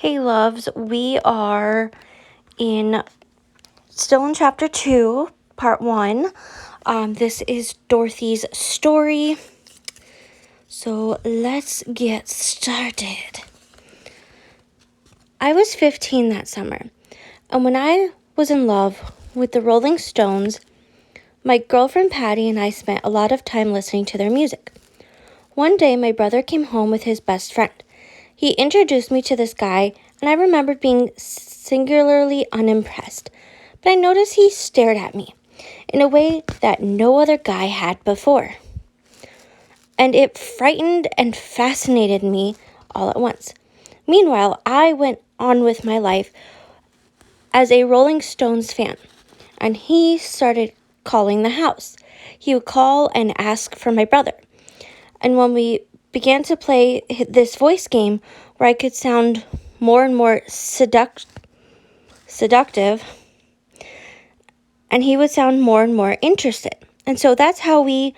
Hey loves, we are still in chapter 2, part 1. This is Dorothy's story. So let's get started. I was 15 that summer, and when I was in love with the Rolling Stones, my girlfriend Patty and I spent a lot of time listening to their music. One day, my brother came home with his best friend. He introduced me to this guy, and I remembered being singularly unimpressed. But I noticed he stared at me in a way that no other guy had before. And it frightened and fascinated me all at once. Meanwhile, I went on with my life as a Rolling Stones fan, and he started calling the house. He would call and ask for my brother. And when we began to play this voice game where I could sound more and more seductive, and he would sound more and more interested. And so that's how we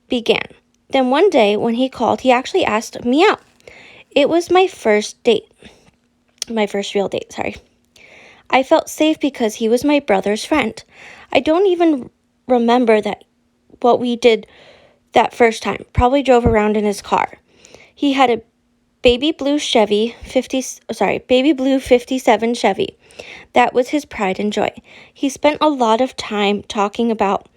began. Then one day when he called, he actually asked me out. It was my first real date, sorry. I felt safe because he was my brother's friend. I don't even remember what we did that first time. Probably drove around in his car. He had a baby blue 57 Chevy. That was his pride and joy. He spent a lot of time talking about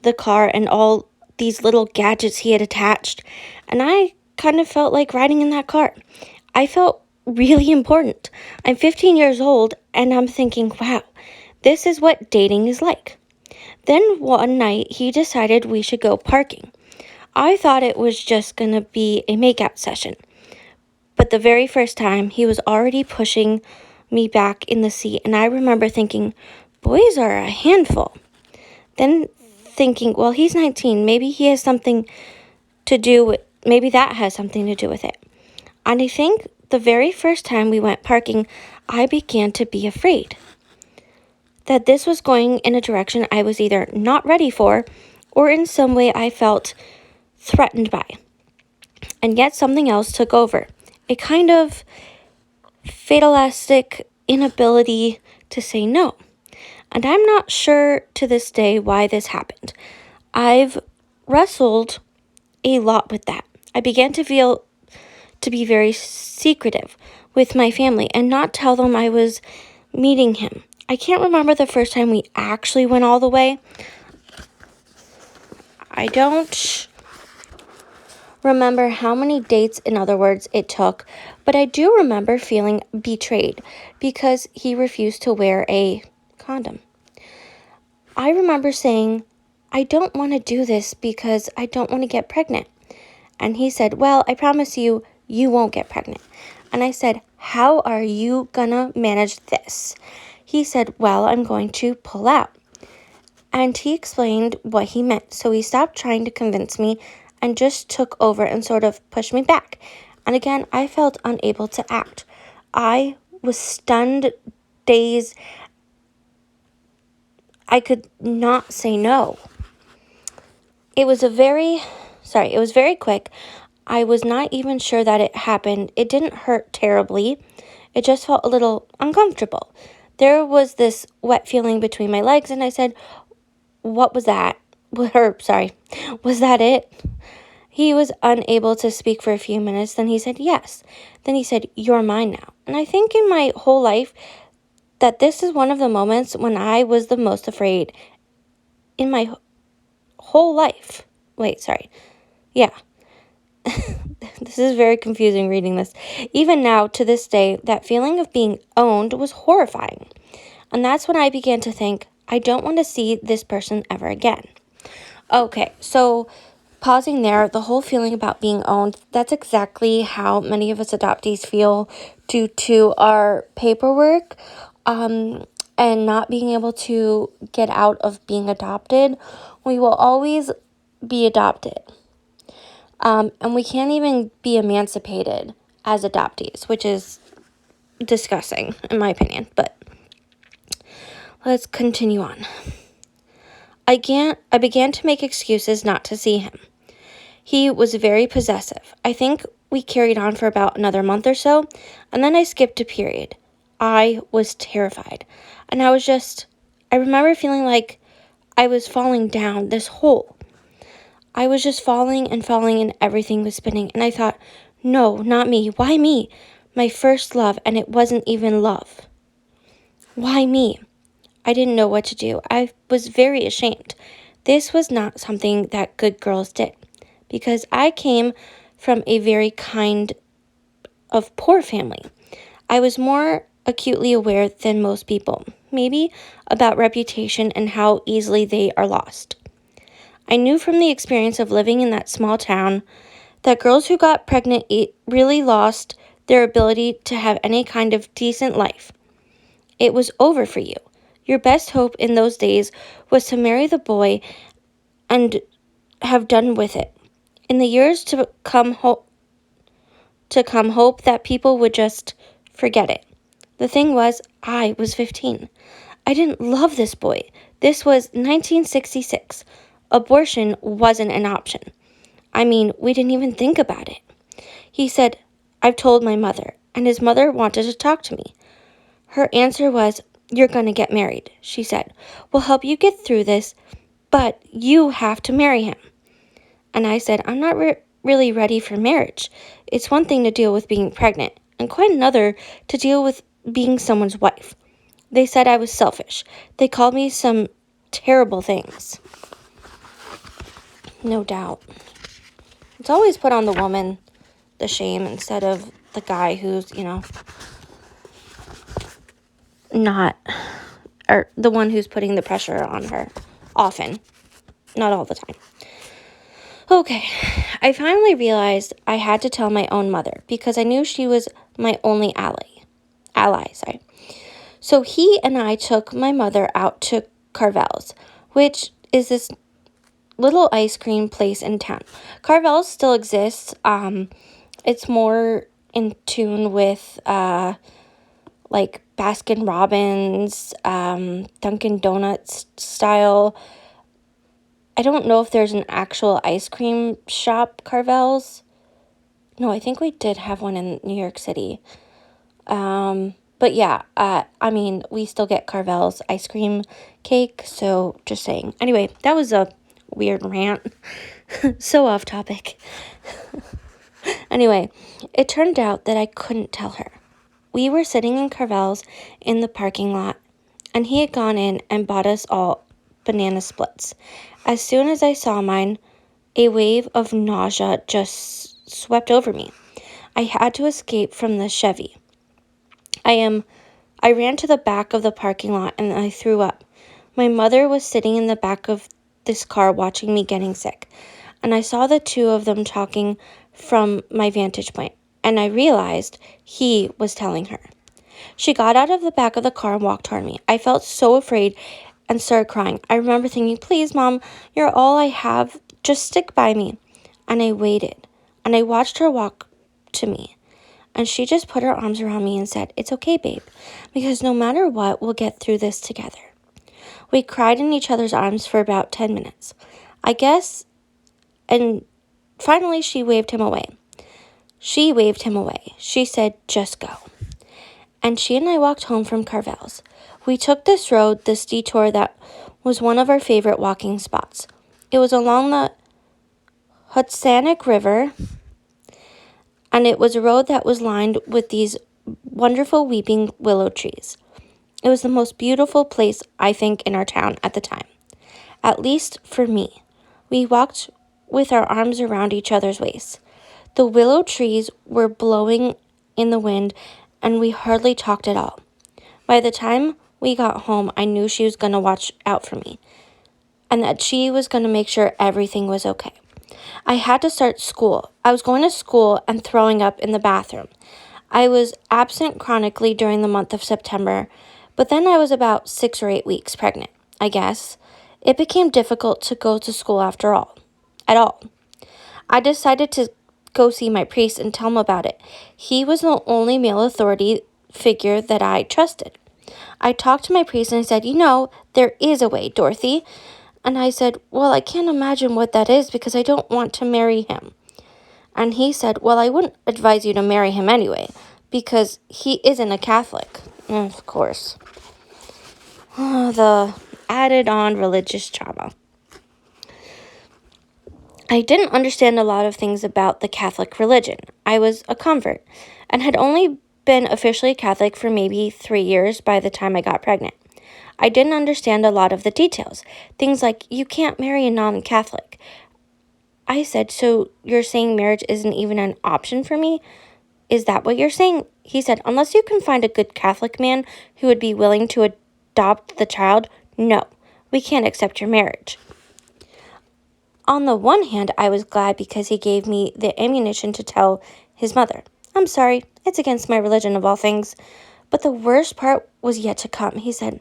the car and all these little gadgets he had attached, and I kind of felt like riding in that car. I felt really important. I'm 15 years old, and I'm thinking, wow, this is what dating is like. Then one night, he decided we should go parking. I thought it was just going to be a makeout session. But the very first time, he was already pushing me back in the seat, and I remember thinking, boys are a handful. Then thinking, well, he's 19, maybe that has something to do with it. And I think the very first time we went parking, I began to be afraid that this was going in a direction I was either not ready for or in some way I felt threatened by. And yet something else took over. A kind of fatalistic inability to say no. And I'm not sure to this day why this happened. I've wrestled a lot with that. I began to feel to be very secretive with my family and not tell them I was meeting him. I can't remember the first time we actually went all the way. I don't remember how many dates, in other words, it took, but I do remember feeling betrayed because he refused to wear a condom. I remember saying, I don't want to do this because I don't want to get pregnant. And he said, well, I promise you, you won't get pregnant. And I said, how are you gonna manage this? He said, well, I'm going to pull out. And he explained what he meant. So he stopped trying to convince me and just took over and sort of pushed me back. And again, I felt unable to act. I was stunned, dazed. I could not say no. It was very quick. I was not even sure that it happened. It didn't hurt terribly. It just felt a little uncomfortable. There was this wet feeling between my legs, and I said, what was that? Was that it? He was unable to speak for a few minutes. Then he said, yes. Then he said, you're mine now. And I think in my whole life that this is one of the moments when I was the most afraid in my whole life. Yeah. This is very confusing reading this. Even now, to this day, that feeling of being owned was horrifying. And that's when I began to think, I don't want to see this person ever again. Okay, so pausing there, the whole feeling about being owned, that's exactly how many of us adoptees feel due to our paperwork and not being able to get out of being adopted. We will always be adopted. And we can't even be emancipated as adoptees, which is disgusting, in my opinion. But let's continue on. I began to make excuses not to see him. He was very possessive. I think we carried on for about another month or so, and then I skipped a period. I was terrified. And I remember feeling like I was falling down this hole. I was just falling, and everything was spinning. And I thought, no, not me. Why me? My first love, and it wasn't even love. Why me? I didn't know what to do. I was very ashamed. This was not something that good girls did, because I came from a very kind of poor family. I was more acutely aware than most people, maybe about reputation and how easily they are lost. I knew from the experience of living in that small town that girls who got pregnant really lost their ability to have any kind of decent life. It was over for you. Your best hope in those days was to marry the boy and have done with it. In the years to come, hope that people would just forget it. The thing was, I was 15. I didn't love this boy. This was 1966. Abortion wasn't an option. I mean, we didn't even think about it. He said, I've told my mother, and his mother wanted to talk to me. Her answer was, you're going to get married, she said. We'll help you get through this, but you have to marry him. And I said, I'm not really ready for marriage. It's one thing to deal with being pregnant, and quite another to deal with being someone's wife. They said I was selfish. They called me some terrible things. No doubt. It's always put on the woman, the shame, instead of the guy who's, not, or the one who's putting the pressure on her. Often. Not all the time. Okay, I finally realized I had to tell my own mother because I knew she was my only ally. So he and I took my mother out to Carvel's, which is this little ice cream place in town. Carvel's still exists. It's more in tune with like Baskin Robbins, Dunkin' Donuts style. I don't know if there's an actual ice cream shop, Carvel's. No, I think we did have one in New York City. But yeah, I mean, we still get Carvel's ice cream cake, so just saying. Anyway, that was a weird rant. So off topic. Anyway, it turned out that I couldn't tell her. We were sitting in Carvel's in the parking lot, and he had gone in and bought us all banana splits. As soon as I saw mine, a wave of nausea just swept over me. I had to escape from the Chevy. I ran to the back of the parking lot and I threw up. My mother was sitting in the back of this car watching me getting sick, and I saw the two of them talking from my vantage point, and I realized he was telling her. She got out of the back of the car and walked toward me. I felt so afraid and started crying. I remember thinking, please, Mom, you're all I have. Just stick by me. And I waited, and I watched her walk to me. And she just put her arms around me and said, it's okay, babe, because no matter what, we'll get through this together. We cried in each other's arms for about 10 minutes, I guess, and finally she waved him away. She said, just go. And she and I walked home from Carvel's. We took this detour that was one of our favorite walking spots. It was along the Hootsanik River, and it was a road that was lined with these wonderful weeping willow trees. It was the most beautiful place, I think, in our town at the time. At least for me. We walked with our arms around each other's waists. The willow trees were blowing in the wind, and we hardly talked at all. By the time we got home, I knew she was going to watch out for me, and that she was going to make sure everything was okay. I had to start school. I was going to school and throwing up in the bathroom. I was absent chronically during the month of September, but then I was about 6 or 8 weeks pregnant, I guess. It became difficult to go to school at all. I decided to go see my priest and tell him about it. He was the only male authority figure that I trusted. I talked to my priest and I said, there is a way, Dorothy. And I said, well, I can't imagine what that is because I don't want to marry him. And he said, well, I wouldn't advise you to marry him anyway, because he isn't a Catholic. And of course, the added on religious trauma. I didn't understand a lot of things about the Catholic religion. I was a convert and had only been officially Catholic for maybe 3 years by the time I got pregnant. I didn't understand a lot of the details. Things like, you can't marry a non-Catholic. I said, so you're saying marriage isn't even an option for me? Is that what you're saying? He said, unless you can find a good Catholic man who would be willing to adopt the child, no, we can't accept your marriage. On the one hand, I was glad because he gave me the ammunition to tell his mother, I'm sorry, it's against my religion of all things. But the worst part was yet to come. He said,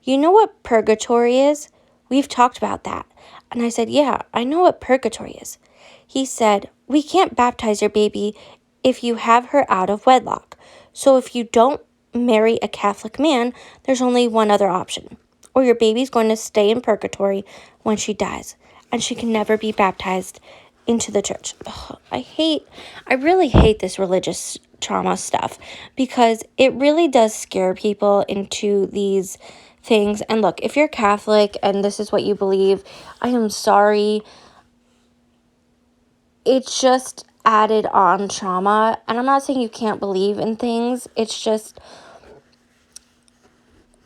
you know what purgatory is? We've talked about that. And I said, yeah, I know what purgatory is. He said, we can't baptize your baby if you have her out of wedlock. So if you don't marry a Catholic man, there's only one other option. Or your baby's going to stay in purgatory when she dies, and she can never be baptized into the church. Ugh, I really hate this religious trauma stuff because it really does scare people into these things. And look, if you're Catholic and this is what you believe, I am sorry. It's just added on trauma. And I'm not saying you can't believe in things. It's just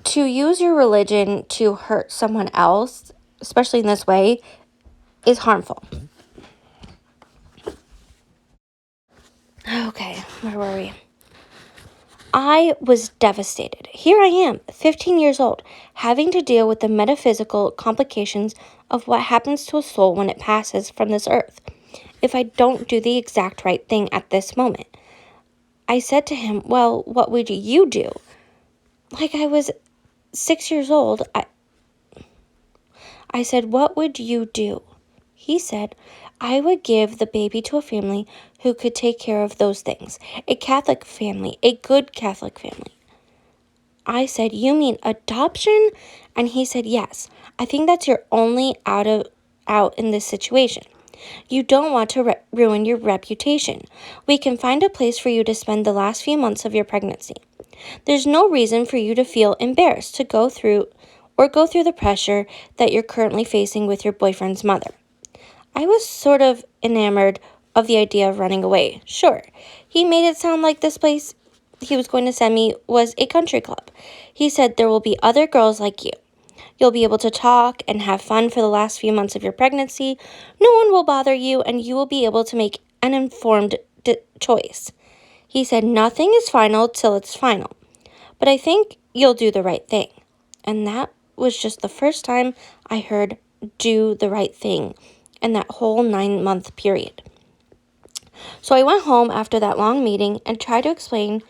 to use your religion to hurt someone else, especially in this way, is harmful. Okay, where were we? I was devastated. Here I am, 15 years old, having to deal with the metaphysical complications of what happens to a soul when it passes from this earth, if I don't do the exact right thing at this moment. I said to him, well, what would you do? Like I was 6 years old, I said, what would you do? He said, I would give the baby to a family who could take care of those things. A Catholic family, a good Catholic family. I said, you mean adoption? And he said, yes. I think that's your only out in this situation. You don't want to ruin your reputation. We can find a place for you to spend the last few months of your pregnancy. There's no reason for you to feel embarrassed to go through the pressure that you're currently facing with your boyfriend's mother. I was sort of enamored of the idea of running away. Sure, he made it sound like this place he was going to send me was a country club. He said there will be other girls like you. You'll be able to talk and have fun for the last few months of your pregnancy. No one will bother you, and you will be able to make an informed choice. He said nothing is final till it's final, but I think you'll do the right thing. And that was just the first time I heard do the right thing in that whole 9-month period. So I went home after that long meeting and tried to explain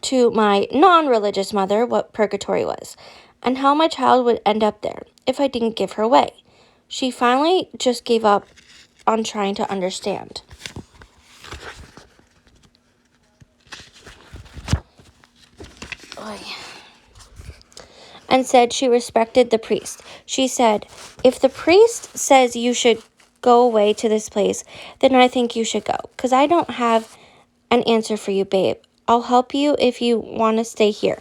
to my non-religious mother what purgatory was and how my child would end up there if I didn't give her away. She finally just gave up on trying to understand. And said she respected the priest. She said, if the priest says you should go away to this place, then I think you should go, because I don't have an answer for you, babe. I'll help you if you want to stay here,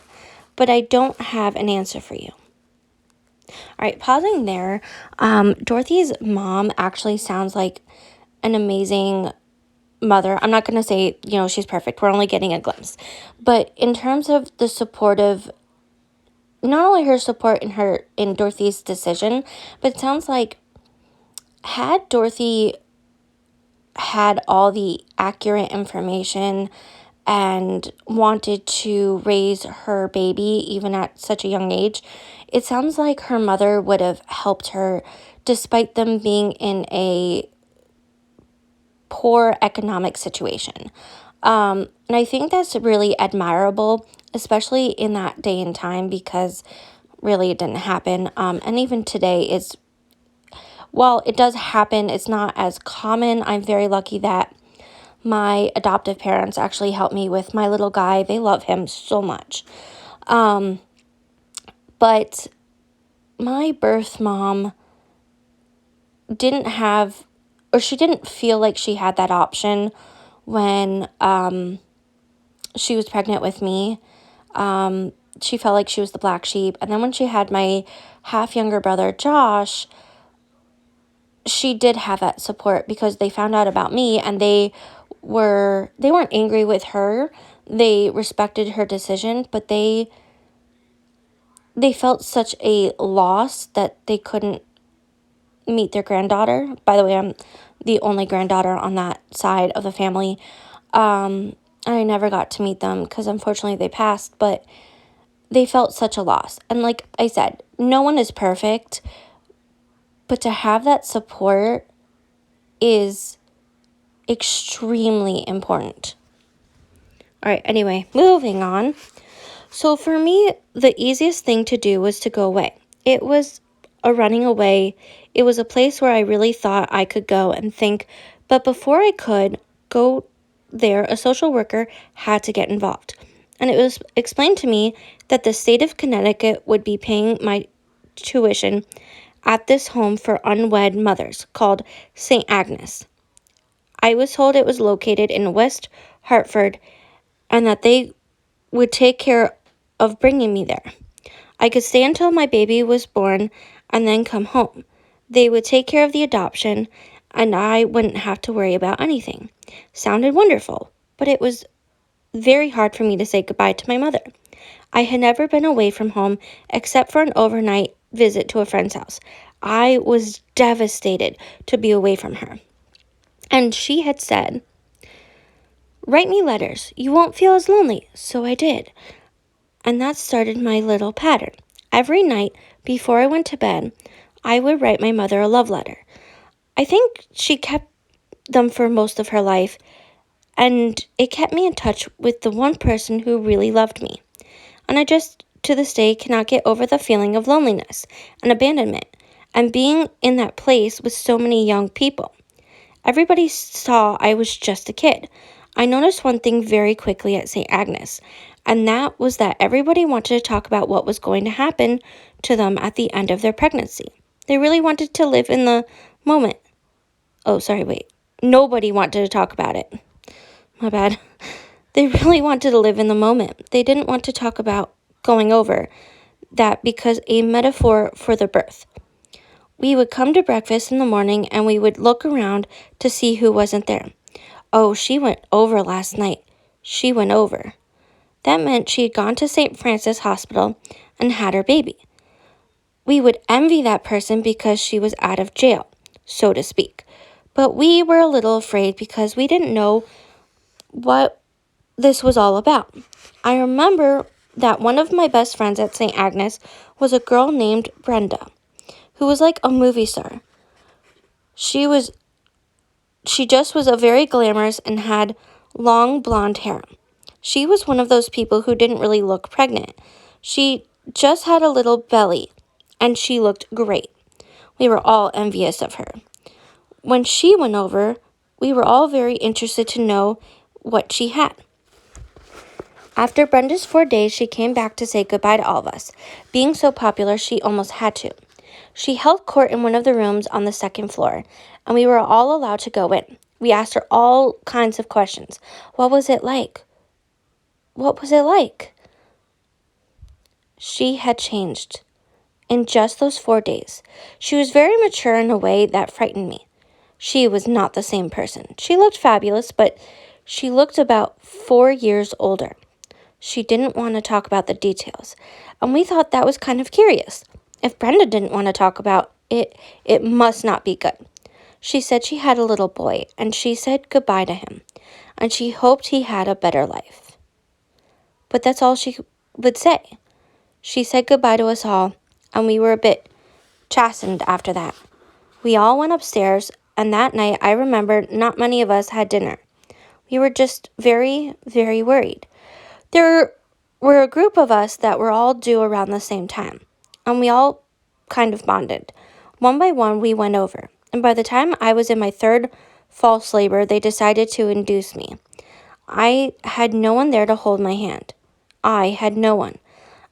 but I don't have an answer for you. All right, pausing there. Dorothy's mom actually sounds like an amazing mother. I'm not going to say, she's perfect. We're only getting a glimpse. But in terms of the supportive, not only her support in Dorothy's decision, but it sounds like had Dorothy had all the accurate information and wanted to raise her baby even at such a young age, it sounds like her mother would have helped her despite them being in a poor economic situation. And I think that's really admirable, especially in that day and time, because really it didn't happen. And even today while it does happen, it's not as common. I'm very lucky that my adoptive parents actually helped me with my little guy. They love him so much. But my birth mom didn't have or she didn't feel like she had that option when she was pregnant with me. She felt like she was the black sheep. And then when she had my half younger brother, Josh, she did have that support because they found out about me, and they weren't angry with her. They respected her decision, but they felt such a loss that they couldn't meet their granddaughter. By the way, I'm the only granddaughter on that side of the family. I never got to meet them because unfortunately they passed, but they felt such a loss. And like I said, no one is perfect, but to have that support is extremely important. All right, anyway, moving on. So for me, the easiest thing to do was to go away. It was a running away. It was a place where I really thought I could go and think, but before I could go there, a social worker had to get involved. And it was explained to me that the state of Connecticut would be paying my tuition at this home for unwed mothers called St. Agnes. I was told it was located in West Hartford and that they would take care of bringing me there. I could stay until my baby was born and then come home. They would take care of the adoption and I wouldn't have to worry about anything. Sounded wonderful, but it was very hard for me to say goodbye to my mother. I had never been away from home except for an overnight visit to a friend's house. I was devastated to be away from her. And she had said, "Write me letters. You won't feel as lonely." So I did. And that started my little pattern. Every night before I went to bed, I would write my mother a love letter. I think she kept them for most of her life, and it kept me in touch with the one person who really loved me. And I just, to this day, cannot get over the feeling of loneliness and abandonment, and being in that place with so many young people. Everybody saw I was just a kid. I noticed one thing very quickly at St. Agnes, and that was that everybody wanted to talk about what was going to happen to them at the end of their pregnancy. They really wanted to live in the moment. Oh, sorry, wait. Nobody wanted to talk about it. My bad. They really wanted to live in the moment. They didn't want to talk about going over that because a metaphor for the birth. We would come to breakfast in the morning and we would look around to see who wasn't there. Oh, she went over last night. She went over. That meant she had gone to St. Francis Hospital and had her baby. We would envy that person because she was out of jail, so to speak. But we were a little afraid because we didn't know what this was all about. I remember that one of my best friends at St. Agnes was a girl named Brenda, who was like a movie star. She just was a very glamorous and had long blonde hair. She was one of those people who didn't really look pregnant. She just had a little belly, and she looked great. We were all envious of her. When she went over, we were all very interested to know what she had. After Brenda's 4 days, she came back to say goodbye to all of us. Being so popular, she almost had to. She held court in one of the rooms on the second floor, and we were all allowed to go in. We asked her all kinds of questions. What was it like? What was it like? She had changed in just those 4 days. She was very mature in a way that frightened me. She was not the same person. She looked fabulous, but she looked about 4 years older. She didn't want to talk about the details, and we thought that was kind of curious. If Brenda didn't want to talk about it, it must not be good. She said she had a little boy, and she said goodbye to him, and she hoped he had a better life. But that's all she would say. She said goodbye to us all, and we were a bit chastened after that. We all went upstairs, and that night I remember not many of us had dinner. We were just very, very worried. There were a group of us that were all due around the same time, and we all kind of bonded. One by one, we went over, and by the time I was in my third false labor, they decided to induce me. I had no one there to hold my hand. I had no one.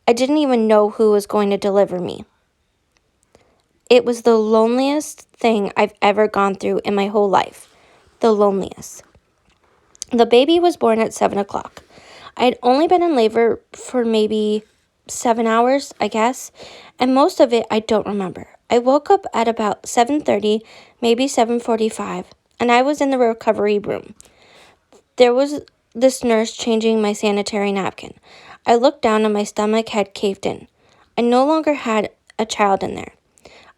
I didn't even know who was going to deliver me. It was the loneliest thing I've ever gone through in my whole life. The loneliest. The baby was born at 7 o'clock. I had only been in labor for maybe 7 hours, I guess, and most of it I don't remember. I woke up at about 7:30, maybe 7:45, and I was in the recovery room. There was this nurse changing my sanitary napkin. I looked down and my stomach had caved in. I no longer had a child in there.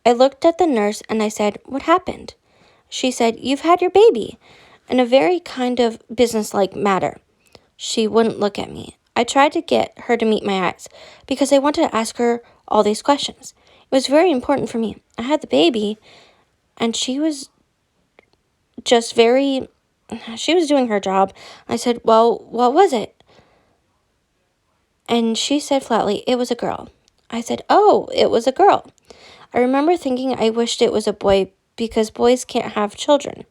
I looked at the nurse and I said, "What happened?" She said, "You've had your baby," in a very kind of businesslike manner. She wouldn't look at me. I tried to get her to meet my eyes because I wanted to ask her all these questions. It was very important for me. I had the baby and she was doing her job. I said, "Well, what was it?" And she said flatly, "It was a girl." I said, "Oh, it was a girl." I remember thinking I wished it was a boy because boys can't have children.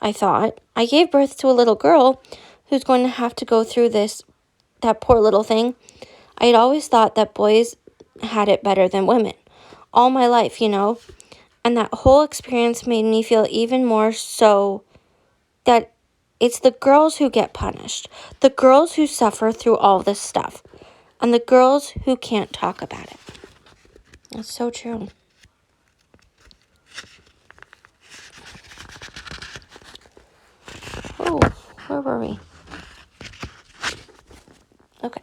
I thought, I gave birth to a little girl who's going to have to go through that poor little thing. I had always thought that boys had it better than women. All my life, And that whole experience made me feel even more so that it's the girls who get punished. The girls who suffer through all this stuff. And the girls who can't talk about it. That's so true. Oh, where were we? Okay.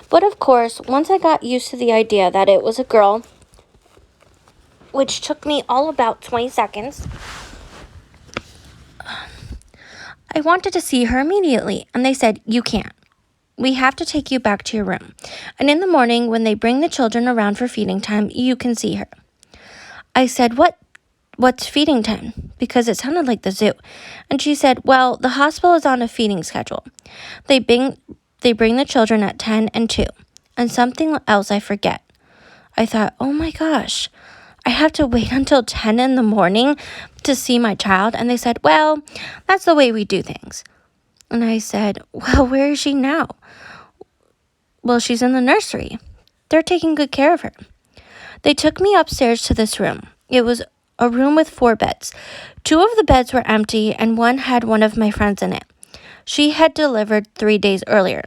But of course, once I got used to the idea that it was a girl, which took me all about 20 seconds, I wanted to see her immediately, and they said, "You can't. We have to take you back to your room. And in the morning, when they bring the children around for feeding time, you can see her." I said, What's feeding time?" Because it sounded like the zoo. And she said, "Well, the hospital is on a feeding schedule. They bring the children at 10 and 2. And something else I forget." I thought, oh my gosh, I have to wait until 10 in the morning to see my child. And they said, "Well, that's the way we do things." And I said, "Well, where is she now?" "Well, she's in the nursery. They're taking good care of her." They took me upstairs to this room. It was a room with 4 beds. 2 of the beds were empty and one had one of my friends in it. She had delivered 3 days earlier.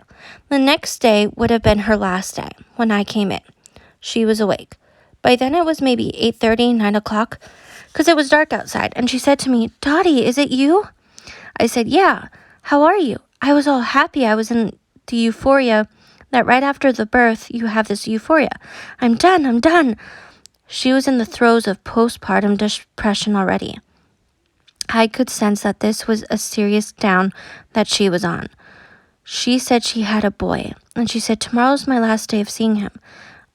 The next day would have been her last day when I came in. She was awake. By then it was maybe 8:30, 9 o'clock, because it was dark outside, and she said to me, "Dottie, is it you?" I said, "Yeah. How are you?" I was all happy. I was in the euphoria that right after the birth, you have this euphoria. I'm done. She was in the throes of postpartum depression already. I could sense that this was a serious down that she was on. She said she had a boy, and she said, "Tomorrow's my last day of seeing him,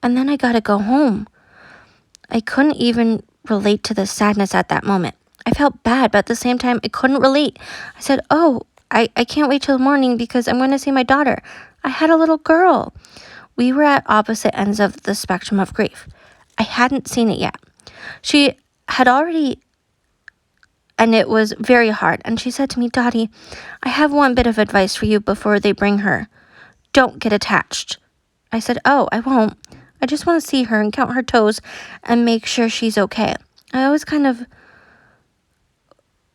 and then I gotta go home." I couldn't even relate to the sadness at that moment. I felt bad, but at the same time, I couldn't relate. I said, "Oh, I can't wait till the morning because I'm going to see my daughter. I had a little girl." We were at opposite ends of the spectrum of grief. I hadn't seen it yet. She had already, and it was very hard. And she said to me, "Dottie, I have one bit of advice for you before they bring her. Don't get attached." I said, "Oh, I won't. I just want to see her and count her toes and make sure she's okay." I was kind of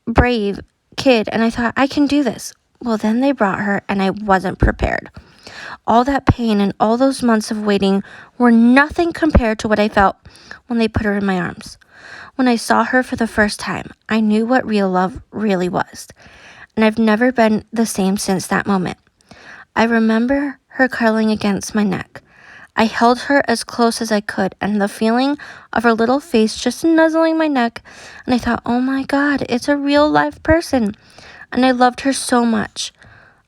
brave kid, and I thought, I can do this. Well, then they brought her, and I wasn't prepared. All that pain and all those months of waiting were nothing compared to what I felt when they put her in my arms. When I saw her for the first time, I knew what real love really was, and I've never been the same since that moment. I remember her cuddling against my neck. I held her as close as I could, and the feeling of her little face just nuzzling my neck, and I thought, oh my God, it's a real live person, and I loved her so much.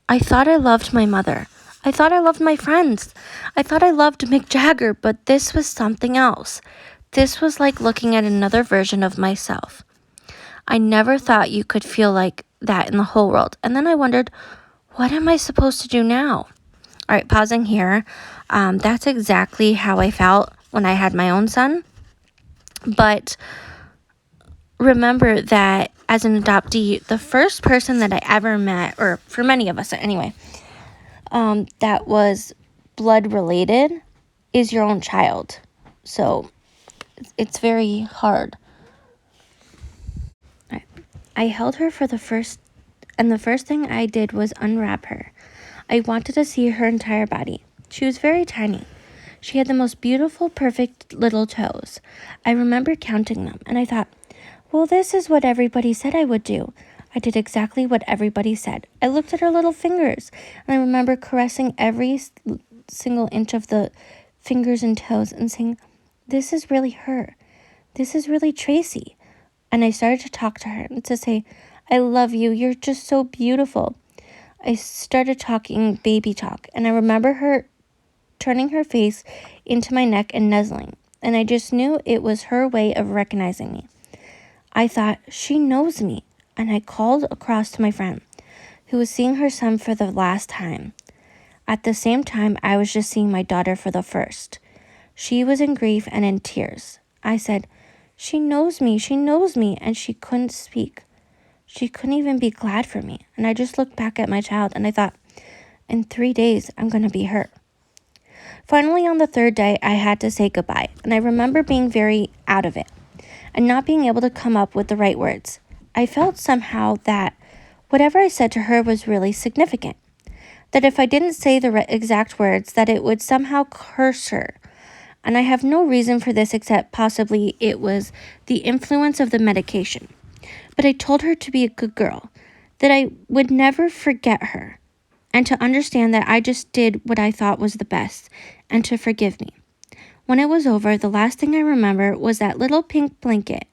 I thought I loved my mother. I thought I loved my friends. I thought I loved Mick Jagger, but this was something else. This was like looking at another version of myself. I never thought you could feel like that in the whole world, and then I wondered, what am I supposed to do now? All right, pausing here. That's exactly how I felt when I had my own son. But remember that as an adoptee, the first person that I ever met, or for many of us anyway, that was blood related is your own child. So It's very hard. I held her for the first thing I did was unwrap her. I wanted to see her entire body. She was very tiny. She had the most beautiful, perfect little toes. I remember counting them, and I thought, well, this is what everybody said I would do. I did exactly what everybody said. I looked at her little fingers, and I remember caressing every single inch of the fingers and toes and saying, this is really her. This is really Tracy. And I started to talk to her and to say, I love you. You're just so beautiful. I started talking baby talk, and I remember her turning her face into my neck and nuzzling, and I just knew it was her way of recognizing me. I thought, she knows me, and I called across to my friend, who was seeing her son for the last time. At the same time, I was just seeing my daughter for the first. She was in grief and in tears. I said, she knows me, and she couldn't speak. She couldn't even be glad for me, and I just looked back at my child, and I thought, in 3 days, I'm going to be her. Finally, on the third day, I had to say goodbye, and I remember being very out of it and not being able to come up with the right words. I felt somehow that whatever I said to her was really significant, that if I didn't say the exact words, that it would somehow curse her. And I have no reason for this except possibly it was the influence of the medication. But I told her to be a good girl, that I would never forget her, and to understand that I just did what I thought was the best, and to forgive me. When it was over, the last thing I remember was that little pink blanket,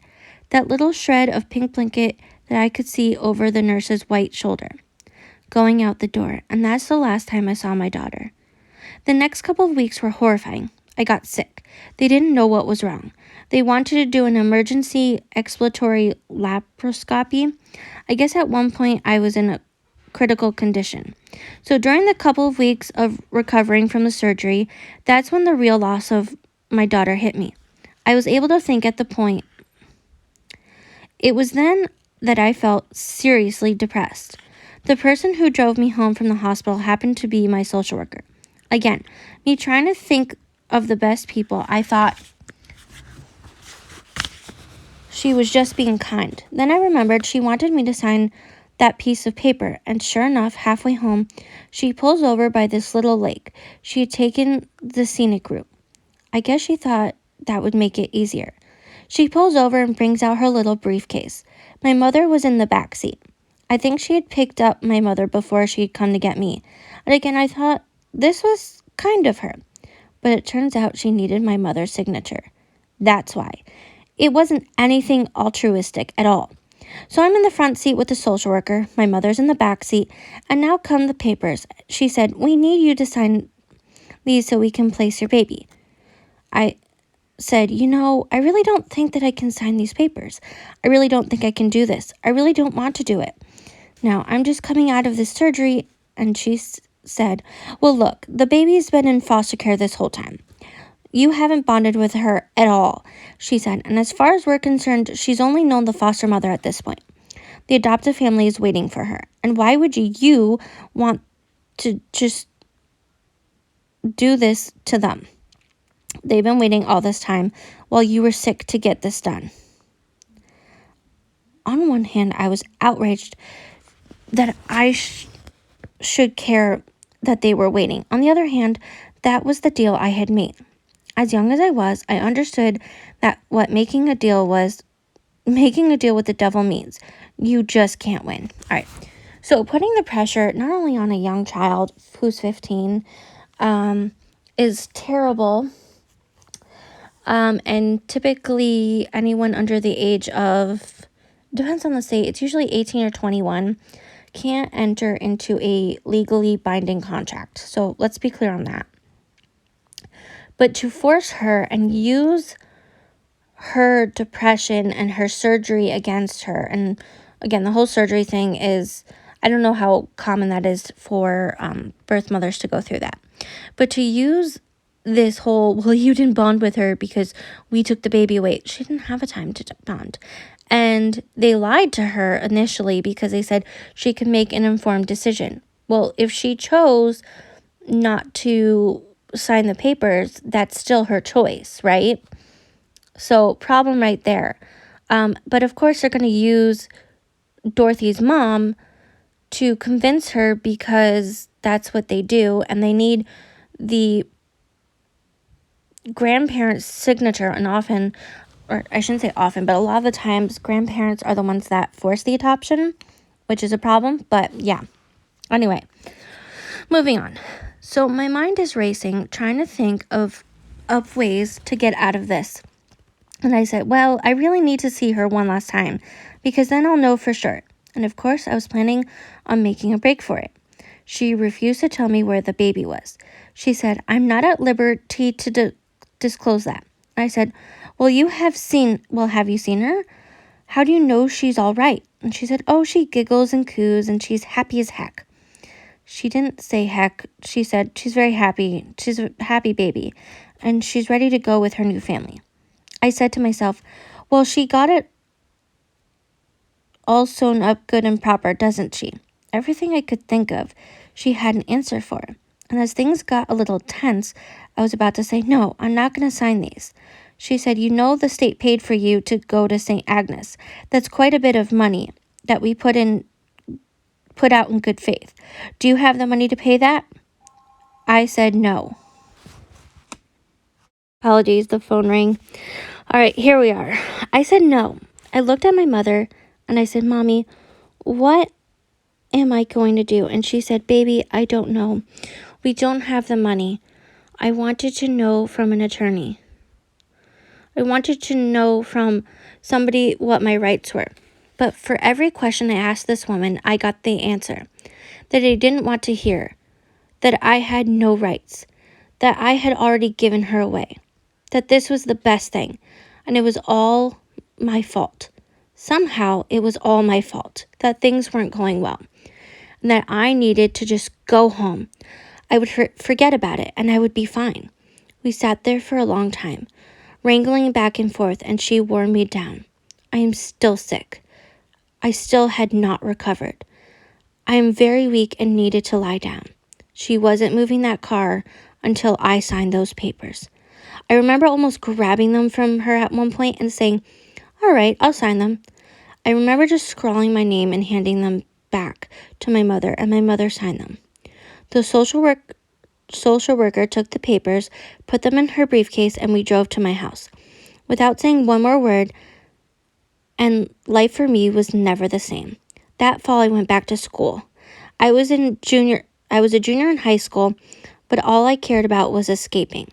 that little shred of pink blanket that I could see over the nurse's white shoulder, going out the door, and that's the last time I saw my daughter. The next couple of weeks were horrifying. I got sick. They didn't know what was wrong. They wanted to do an emergency exploratory laparoscopy. I guess at one point I was in a critical condition. So during the couple of weeks of recovering from the surgery, that's when the real loss of my daughter hit me. I was able to think at the point. It was then that I felt seriously depressed. The person who drove me home from the hospital happened to be my social worker. Again, me trying to think of the best people, I thought she was just being kind. Then I remembered she wanted me to sign that piece of paper, and sure enough, halfway home, she pulls over by this little lake. She had taken the scenic route. I guess she thought that would make it easier. She pulls over and brings out her little briefcase. My mother was in the back seat. I think she had picked up my mother before she had come to get me. And again, I thought this was kind of her. But it turns out she needed my mother's signature. That's why. It wasn't anything altruistic at all. So I'm in the front seat with the social worker, my mother's in the back seat, and now come the papers. She said, we need you to sign these so we can place your baby. I said, I really don't think that I can sign these papers. I really don't think I can do this. I really don't want to do it. Now, I'm just coming out of this surgery, and she said, well, look, the baby's been in foster care this whole time. You haven't bonded with her at all, she said, and as far as we're concerned, she's only known the foster mother at this point. The adoptive family is waiting for her, and why would you want to just do this to them? They've been waiting all this time while you were sick to get this done. On one hand, I was outraged that I should care that they were waiting. On the other hand, that was the deal I had made. As young as I was, I understood that what making a deal with the devil means. You just can't win. All right. So putting the pressure not only on a young child who's 15 is terrible. And typically anyone under the age of, depends on the state, it's usually 18 or 21, can't enter into a legally binding contract. So let's be clear on that. But to force her and use her depression and her surgery against her, and again, the whole surgery thing is, I don't know how common that is for birth mothers to go through that. But to use this whole, well, you didn't bond with her because we took the baby away. She didn't have a time to bond. And they lied to her initially because they said she could make an informed decision. Well, if she chose not to sign the papers, that's still her choice, right? So problem right there. But of course they're going to use Dorothy's mom to convince her because that's what they do, and they need the grandparents' signature. And often, or I shouldn't say often, but a lot of the times grandparents are the ones that force the adoption, which is a problem. But yeah, anyway, moving on. So my mind is racing, trying to think of ways to get out of this. And I said, well, I really need to see her one last time because then I'll know for sure. And of course, I was planning on making a break for it. She refused to tell me where the baby was. She said, I'm not at liberty to disclose that. I said, well, have you seen her? How do you know she's all right? And she said, oh, she giggles and coos and she's happy as heck. She didn't say heck. She said she's very happy. She's a happy baby and she's ready to go with her new family. I said to myself, well, she got it all sewn up good and proper, doesn't she? Everything I could think of, she had an answer for. And as things got a little tense, I was about to say, no, I'm not going to sign these. She said, you know the state paid for you to go to St. Agnes. That's quite a bit of money that we put out in good faith. Do you have the money to pay that? I said no. Apologies, the phone rang. All right, here we are. I said no. I looked at my mother and I said, Mommy, what am I going to do? And she said, baby, I don't know. We don't have the money. I wanted to know from an attorney. I wanted to know from somebody what my rights were. But for every question I asked this woman, I got the answer that I didn't want to hear, that I had no rights, that I had already given her away, that this was the best thing, and it was all my fault. Somehow it was all my fault, that things weren't going well, and that I needed to just go home. I would forget about it, and I would be fine. We sat there for a long time, wrangling back and forth, and she wore me down. I am still sick. I still had not recovered. I am very weak and needed to lie down. She wasn't moving that car until I signed those papers. I remember almost grabbing them from her at one point and saying, all right, I'll sign them. I remember just scrawling my name and handing them back to my mother, and my mother signed them. The social worker took the papers, put them in her briefcase, and we drove to my house. Without saying one more word, and life for me was never the same. That fall, I went back to school. I was a junior in high school, but all I cared about was escaping.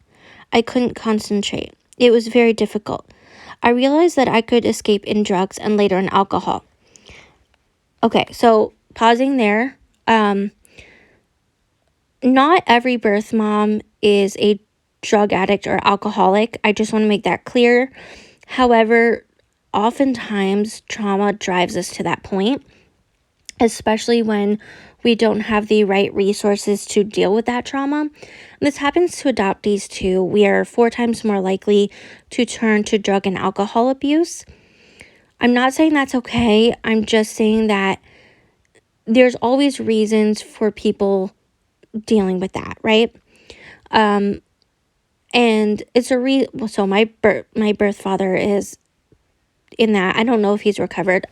I couldn't concentrate. It was very difficult. I realized that I could escape in drugs and later in alcohol. Okay, so pausing there. Not every birth mom is a drug addict or alcoholic. I just want to make that clear. However, oftentimes trauma drives us to that point, especially when we don't have the right resources to deal with that trauma. And this happens to adoptees too. We are 4 times more likely to turn to drug and alcohol abuse. I'm not saying that's okay. I'm just saying that there's always reasons for people dealing with that, right? And it's so my birth father is in that. I don't know if he's recovered.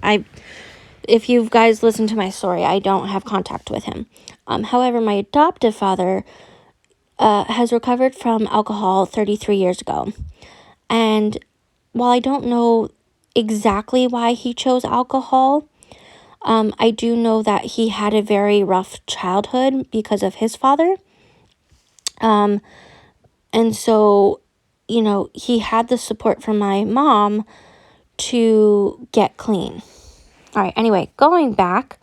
If you guys listen to my story, I don't have contact with him. However, my adoptive father has recovered from alcohol 33 years ago. And while I don't know exactly why he chose alcohol, I do know that he had a very rough childhood because of his father. And so, he had the support from my mom to get clean. All right, anyway, going back,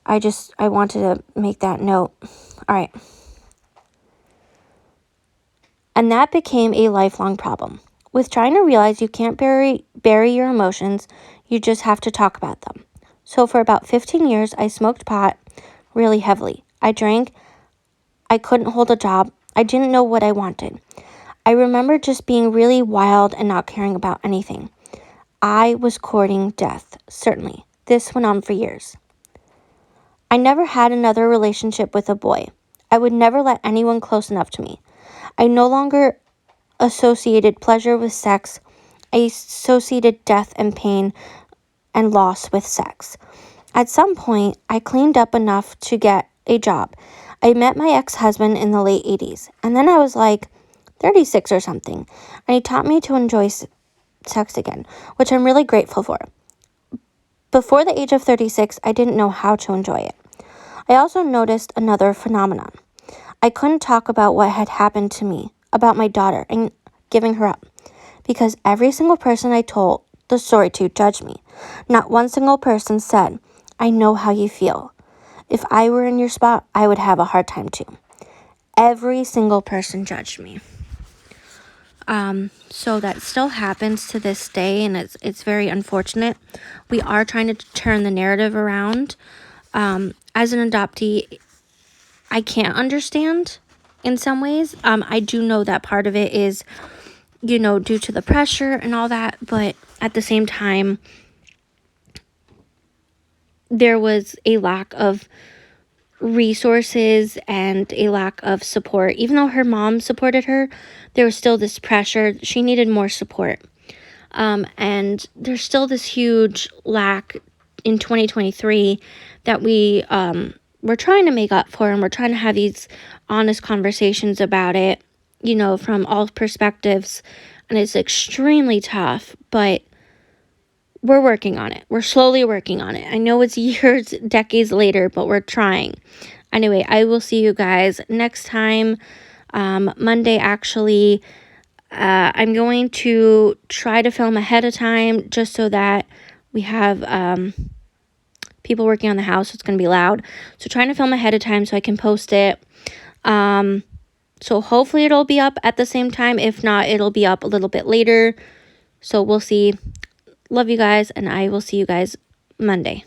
I wanted to make that note. All right. And that became a lifelong problem. With trying to realize you can't bury your emotions, you just have to talk about them. So for about 15 years, I smoked pot really heavily. I drank. I couldn't hold a job. I didn't know what I wanted. I remember just being really wild and not caring about anything. I was courting death, certainly. This went on for years. I never had another relationship with a boy. I would never let anyone close enough to me. I no longer associated pleasure with sex. I associated death and pain and loss with sex. At some point, I cleaned up enough to get a job. I met my ex-husband in the late 80s, and then I was like 36 or something, and he taught me to enjoy sex again, which I'm really grateful for. Before the age of 36, I didn't know how to enjoy it. I also noticed another phenomenon. I couldn't talk about what had happened to me, about my daughter, and giving her up, because every single person I told the story to judged me. Not one single person said, "I know how you feel. If I were in your spot, I would have a hard time too." Every single person judged me. So that still happens to this day, and it's very unfortunate. We are trying to turn the narrative around. As an adoptee, I can't understand in some ways. I do know that part of it is, due to the pressure and all that, but at the same time, there was a lack of resources and a lack of support. Even though her mom supported her, there was still this pressure. She needed more support. And there's still this huge lack in 2023 that we're trying to make up for, and we're trying to have these honest conversations about it, from all perspectives. And it's extremely tough, but we're working on it. We're slowly working on it. I know it's years, decades later, but we're trying. Anyway, I will see you guys next time. Monday, actually. I'm going to try to film ahead of time just so that we have people working on the house. So it's going to be loud. So trying to film ahead of time so I can post it. So hopefully it'll be up at the same time. If not, it'll be up a little bit later. So we'll see. Love you guys, and I will see you guys Monday.